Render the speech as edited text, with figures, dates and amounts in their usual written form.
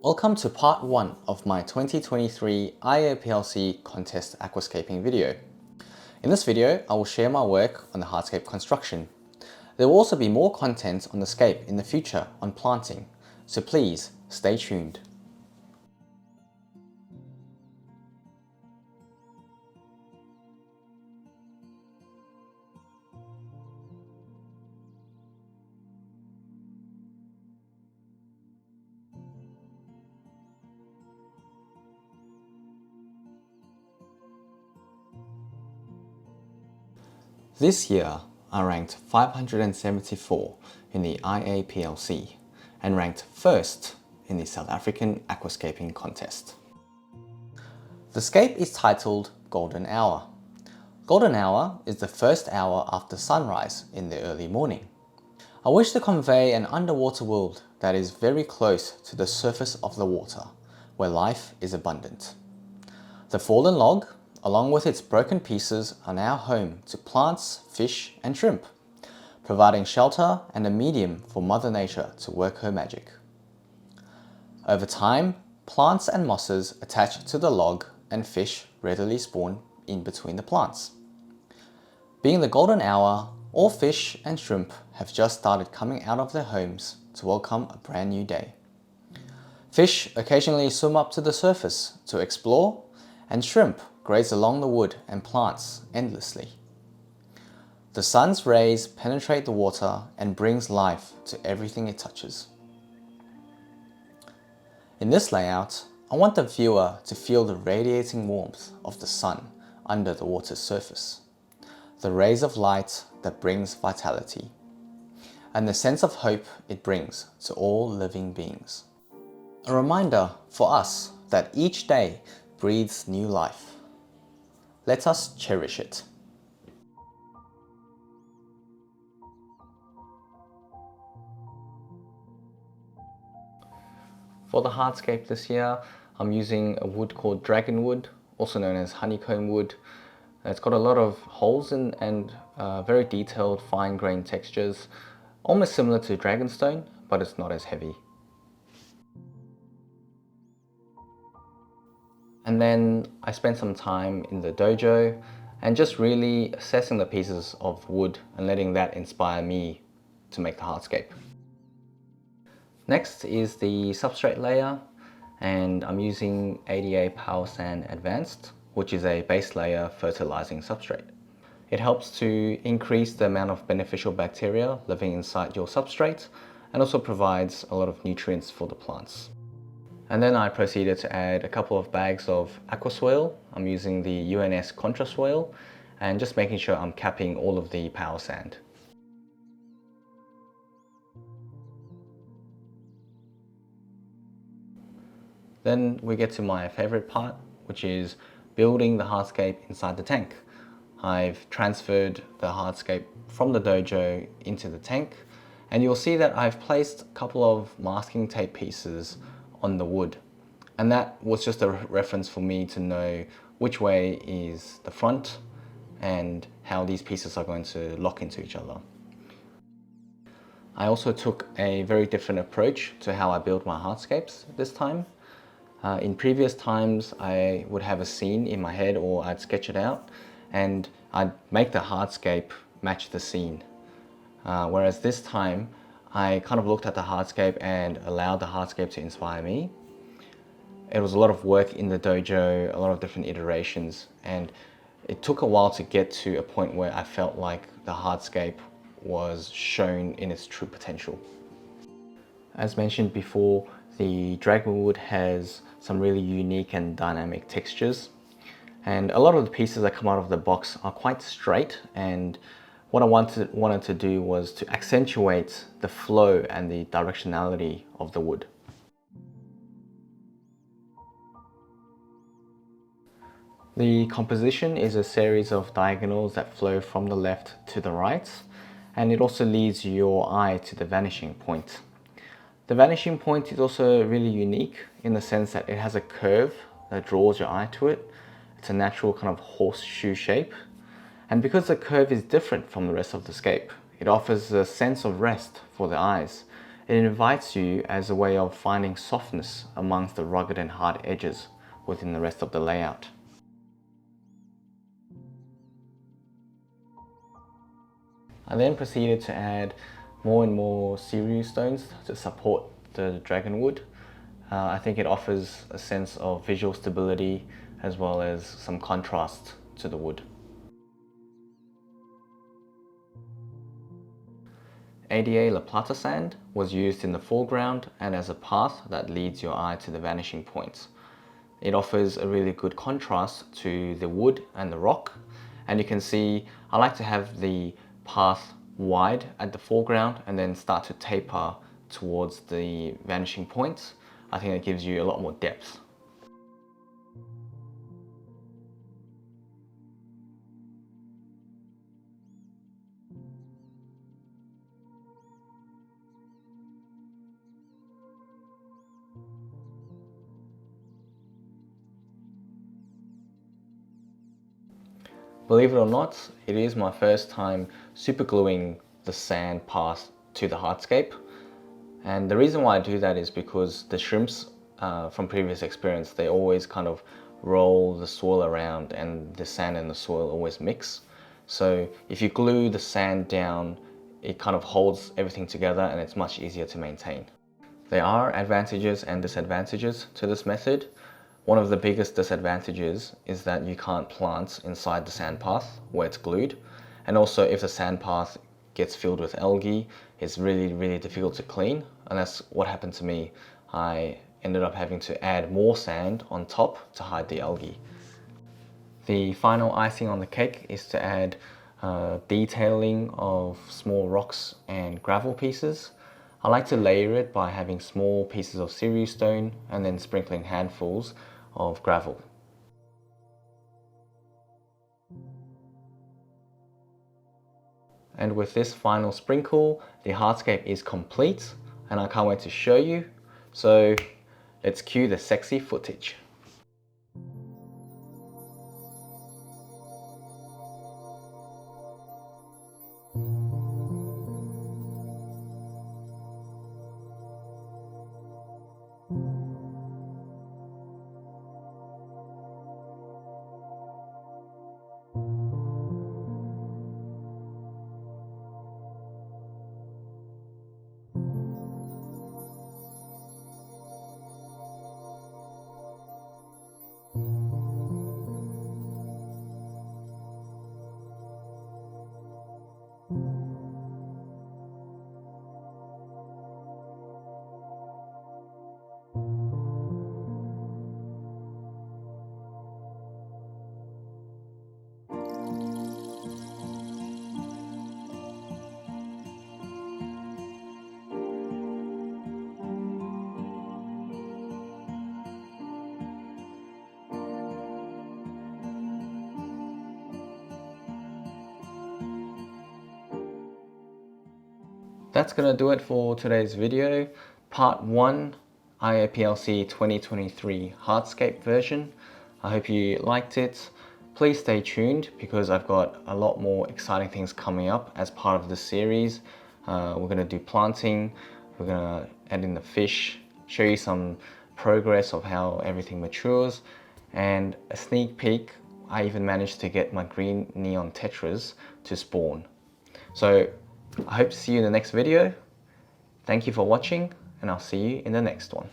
Welcome to part 1 of my 2023 IAPLC Contest Aquascaping video. In this video, I will share my work on the hardscape construction. There will also be more content on the scape in the future on planting, so please stay tuned. This year, I ranked 574 in the IAPLC and ranked first in the South African Aquascaping Contest. The scape is titled Golden Hour. Golden Hour is the first hour after sunrise in the early morning. I wish to convey an underwater world that is very close to the surface of the water, where life is abundant. The fallen log, along with its broken pieces, are now home to plants, fish and shrimp, providing shelter and a medium for Mother Nature to work her magic. Over time, plants and mosses attach to the log and fish readily spawn in between the plants. Being the golden hour, all fish and shrimp have just started coming out of their homes to welcome a brand new day. Fish occasionally swim up to the surface to explore, and shrimp graze along the wood and plants endlessly. The sun's rays penetrate the water and brings life to everything it touches. In this layout, I want the viewer to feel the radiating warmth of the sun under the water's surface, the rays of light that brings vitality, and the sense of hope it brings to all living beings. A reminder for us that each day breathes new life. Let us cherish it. For the hardscape this year, I'm using a wood called dragon wood, also known as honeycomb wood. It's got a lot of holes and very detailed fine-grained textures, almost similar to dragonstone, but it's not as heavy. And then I spent some time in the dojo and just really assessing the pieces of wood and letting that inspire me to make the hardscape. Next is the substrate layer, and I'm using ADA Power Sand Advanced, which is a base layer fertilizing substrate. It helps to increase the amount of beneficial bacteria living inside your substrate and also provides a lot of nutrients for the plants. And then I proceeded to add a couple of bags of aqua soil. I'm using the UNS Contra soil and just making sure I'm capping all of the power sand. Then we get to my favorite part, which is building the hardscape inside the tank. I've transferred the hardscape from the dojo into the tank, and you'll see that I've placed a couple of masking tape pieces on the wood, and that was just a reference for me to know which way is the front and how these pieces are going to lock into each other. I also took a very different approach to how I build my hardscapes this time. In previous times I would have a scene in my head, or I'd sketch it out and I'd make the hardscape match the scene. Whereas this time I kind of looked at the hardscape and allowed the hardscape to inspire me. It was a lot of work in the dojo, a lot of different iterations, and it took a while to get to a point where I felt like the hardscape was shown in its true potential. As mentioned before, the dragon wood has some really unique and dynamic textures, and a lot of the pieces that come out of the box are quite straight, and what I wanted to do was to accentuate the flow and the directionality of the wood. The composition is a series of diagonals that flow from the left to the right, and it also leads your eye to the vanishing point. The vanishing point is also really unique in the sense that it has a curve that draws your eye to it. It's a natural kind of horseshoe shape. And because the curve is different from the rest of the scape, it offers a sense of rest for the eyes It invites you as a way of finding softness amongst the rugged and hard edges within the rest of the layout. I then proceeded to add more and more Seiryu stones to support the dragon wood. I think it offers a sense of visual stability as well as some contrast to the wood. ADA La Plata sand was used in the foreground and as a path that leads your eye to the vanishing points. It offers a really good contrast to the wood and the rock, and you can see I like to have the path wide at the foreground and then start to taper towards the vanishing points. I think that gives you a lot more depth. Believe it or not, it is my first time super gluing the sand path to the hardscape. And the reason why I do that is because the shrimps, from previous experience, they always kind of roll the soil around and the sand and the soil always mix. So if you glue the sand down, it kind of holds everything together and it's much easier to maintain. There are advantages and disadvantages to this method. One of the biggest disadvantages is that you can't plant inside the sand path where it's glued. And also if the sand path gets filled with algae, it's really difficult to clean. And that's what happened to me. I ended up having to add more sand on top to hide the algae. The final icing on the cake is to add detailing of small rocks and gravel pieces. I like to layer it by having small pieces of Seiryu stone and then sprinkling handfuls of gravel. And with this final sprinkle, the hardscape is complete and I can't wait to show you. So let's cue the sexy footage. That's gonna do it for today's video. Part 1 IAPLC 2023 Hardscape version. I hope you liked it. Please stay tuned because I've got a lot more exciting things coming up as part of this series. We're gonna do planting, we're gonna add in the fish, show you some progress of how everything matures, and a sneak peek, I even managed to get my green neon tetras to spawn. So I hope to see you in the next video. Thank you for watching and I'll see you in the next one.